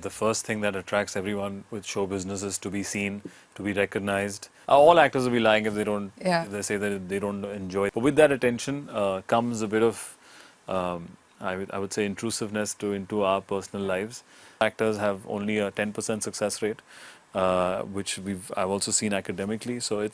the first thing that attracts everyone with show business is to be seen, to be recognized. All actors will be lying if they don't. If they say that they don't enjoy. But with that attention comes a bit of, I would say, intrusiveness into our personal lives. Actors have only a 10% success rate, which I've also seen academically. So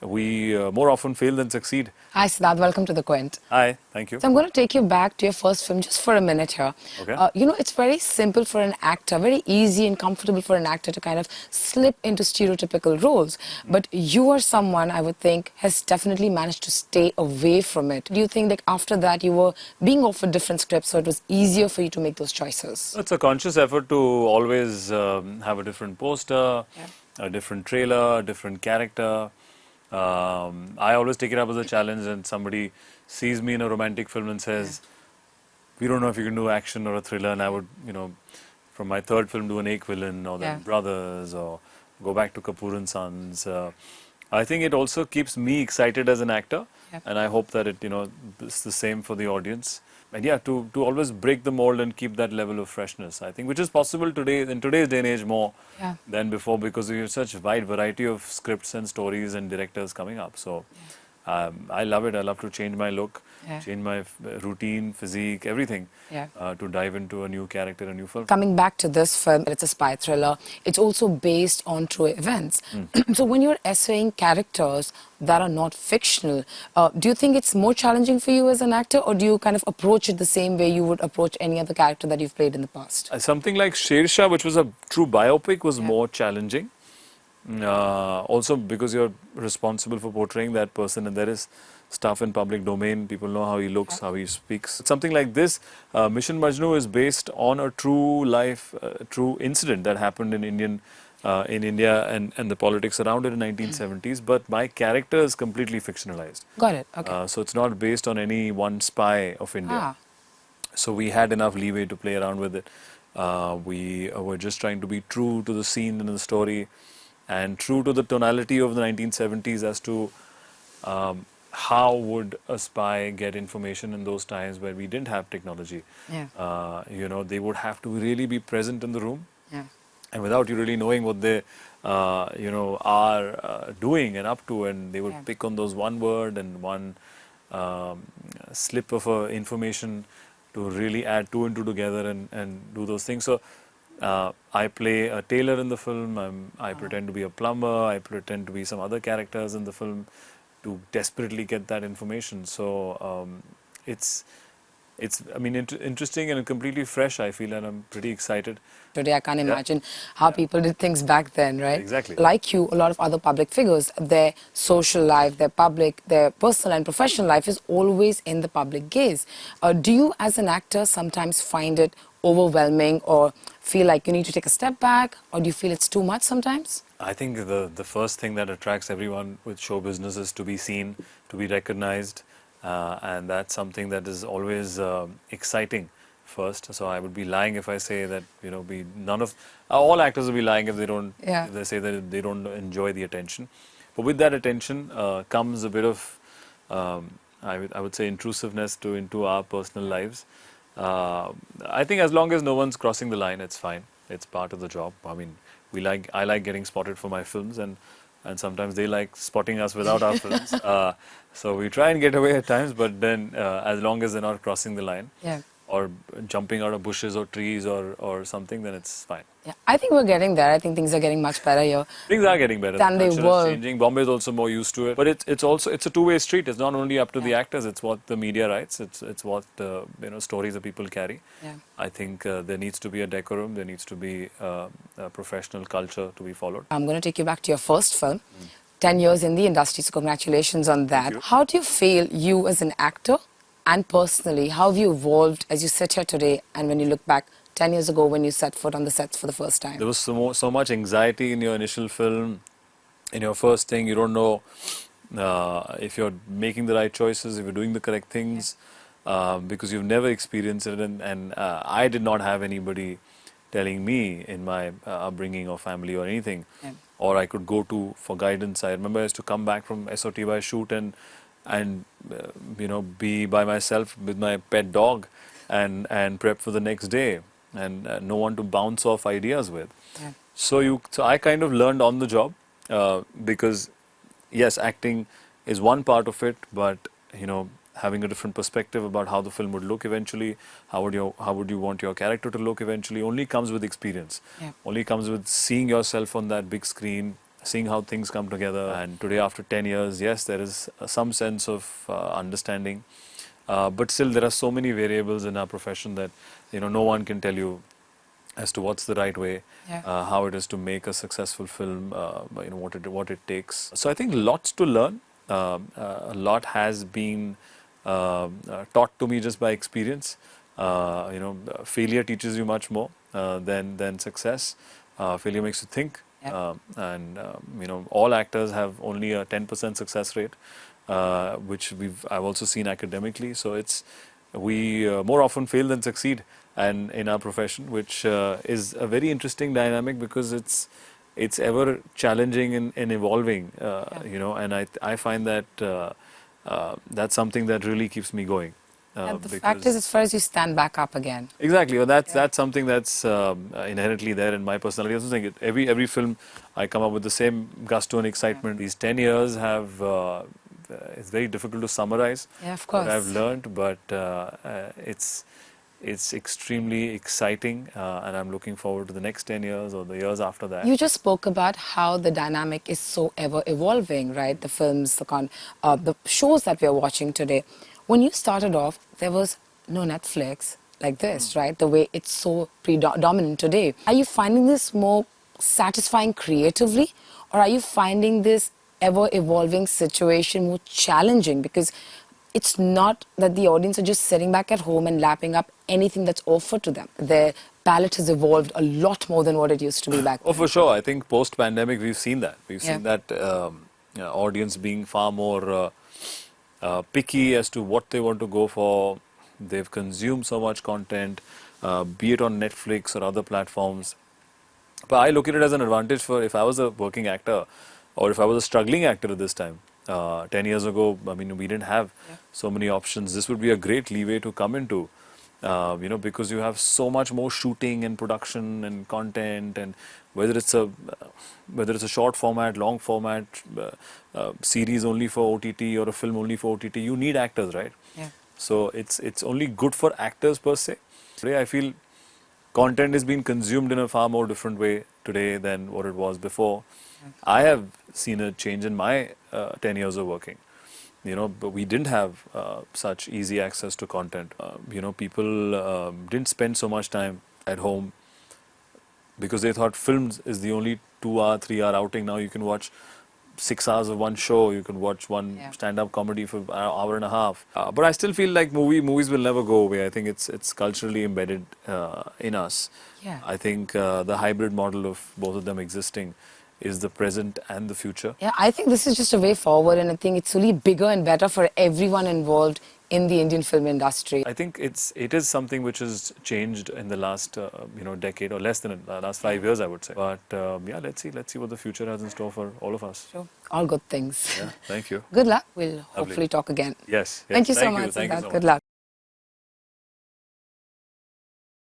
we more often fail than succeed. Hi Siddharth, welcome to The Quint. Hi, thank you. So I'm going to take you back to your first film just for a minute here. Okay. It's very simple for an actor, very easy and comfortable for an actor to kind of slip into stereotypical roles. But you are someone, I would think, has definitely managed to stay away from it. Do you think that after that you were being offered different scripts, so it was easier for you to make those choices? It's a conscious effort to always have a different poster, a different trailer, a different character. I always take it up as a challenge, and somebody sees me in a romantic film and says, we don't know if you can do action or a thriller, and I would, from my third film do an Ek Villain or then Brothers or go back to Kapoor and Sons. I think it also keeps me excited as an actor, and I hope that it's the same for the audience. And to always break the mold and keep that level of freshness, I think, which is possible today, in today's day and age more than before, because we have such a wide variety of scripts and stories and directors coming up. So I love it. I love to change my look, change my routine, physique, everything, to dive into a new character, a new film. Coming back to this film, it's a spy thriller. It's also based on true events. So when you're essaying characters that are not fictional, do you think it's more challenging for you as an actor, or do you kind of approach it the same way you would approach any other character that you've played in the past? Something like Sher Shah, which was a true biopic, was more challenging. Also because you're responsible for portraying that person, and there is stuff in public domain. People know how he looks, how he speaks. Something like this, Mission Majnu, is based on a true life, true incident that happened in India and the politics around it in 1970s. But my character is completely fictionalized. Got it. Okay. So it's not based on any one spy of India. So we had enough leeway to play around with it. We were just trying to be true to the scene and the story, and true to the tonality of the 1970s as to how would a spy get information in those times where we didn't have technology. They would have to really be present in the room, and without you really knowing what they are doing and up to, and they would pick on those one word and one slip of information to really add two and two together and do those things. So I play a tailor in the film. I pretend to be a plumber. I pretend to be some other characters in the film to desperately get that information. So it's interesting and completely fresh, I feel, and I'm pretty excited. Today I can't imagine how people did things back then, right? Exactly. Like you, a lot of other public figures, their social life, their personal and professional life is always in the public gaze. Do you, as an actor, sometimes find it overwhelming or feel like you need to take a step back, or do you feel it's too much sometimes? I think the first thing that attracts everyone with show business is to be seen, to be recognized, and that's something that is always exciting first. So I would be lying if I say that all actors will be lying if they don't. If they say that they don't enjoy the attention. But with that attention comes a bit of I would say intrusiveness into our personal lives. I think as long as no one's crossing the line, it's fine. It's part of the job. I mean, I like getting spotted for my films, and sometimes they like spotting us without our films. So we try and get away at times, but then as long as they're not crossing the line or jumping out of bushes or trees or something, then it's fine. Yeah, I think we're getting there. I think things are getting much better here. Things are getting better. Than they were. Changing. Bombay is also more used to it. But it's a two-way street. It's not only up to the actors. It's what the media writes. It's what stories that people carry. I think there needs to be a decorum. There needs to be a professional culture to be followed. I'm going to take you back to your first film. 10 years in the industry, so congratulations on that. How do you feel you as an actor and personally, how have you evolved as you sit here today and when you look back 10 years ago when you set foot on the sets for the first time? There was so much anxiety in your initial film. In your first thing, you don't know if you're making the right choices, if you're doing the correct things, because you've never experienced it. And I did not have anybody telling me in my upbringing or family or anything, or I could go to for guidance. I remember I used to come back from SOTY shoot and be by myself with my pet dog and prep for the next day. and no one to bounce off ideas with. Yeah. So I kind of learned on the job, because yes, acting is one part of it, but having a different perspective about how the film would look eventually, how would you want your character to look eventually, only comes with experience. Yeah. Only comes with seeing yourself on that big screen, seeing how things come together. And today, after 10 years, yes, there is some sense of understanding. But still, there are so many variables in our profession that no one can tell you as to what's the right way, Yeah. how it is to make a successful film, what it takes. So I think lots to learn. A lot has been taught to me just by experience. Failure teaches you much more than success. Failure makes you think. Yeah. All actors have only a 10% success rate, which I've also seen academically. So we more often fail than succeed, and in our profession, which is a very interesting dynamic because it's ever challenging and evolving. And I find that that's something that really keeps me going. And the fact is, as far as you stand back up again. Exactly. Well, that's something that's inherently there in my personality. I also think every film I come up with the same gusto and excitement. These 10 years have it's very difficult to summarize. Yeah, of course. What I've learned, but it's extremely exciting, and I'm looking forward to the next 10 years or the years after that. You just spoke about how the dynamic is so ever evolving, right? The films, the shows that we're watching today. When you started off, there was no Netflix like this, right? The way it's so predominant today. Are you finding this more satisfying creatively, or are you finding this ever evolving situation more challenging? Because it's not that the audience are just sitting back at home and lapping up anything that's offered to them. Their palette has evolved a lot more than what it used to be back then. Oh, for sure. I think post-pandemic, we've seen that. We've Yeah. seen that audience being far more picky as to what they want to go for. They've consumed so much content, be it on Netflix or other platforms. But I look at it as an advantage for if I was a working actor or if I was a struggling actor at this time. 10 years ago, I mean, we didn't have so many options. This would be a great leeway to come into, because you have so much more shooting and production and content, and whether it's a short format, long format, series only for OTT or a film only for OTT, you need actors, right? Yeah. So it's only good for actors per se. Today, I feel content is being consumed in a far more different way today than what it was before. I have seen a change in my 10 years of working. But we didn't have such easy access to content. People didn't spend so much time at home because they thought films is the only 2-hour, 3-hour outing. Now you can watch 6 hours of one show. You can watch one stand-up comedy for an hour and a half. But I still feel like movies will never go away. I think it's culturally embedded in us. Yeah. I think the hybrid model of both of them existing is the present and the future. Yeah, I think this is just a way forward, and I think it's really bigger and better for everyone involved in the Indian film industry. I think it is something which has changed in the last decade or less than the last 5 years, I would say. But let's see what the future has in store for all of us. Sure. All good things. Yeah, thank you. Good luck. We'll hopefully talk again. Yes. Thank you so Thank much. Thank you Siddharth. so much. Good luck.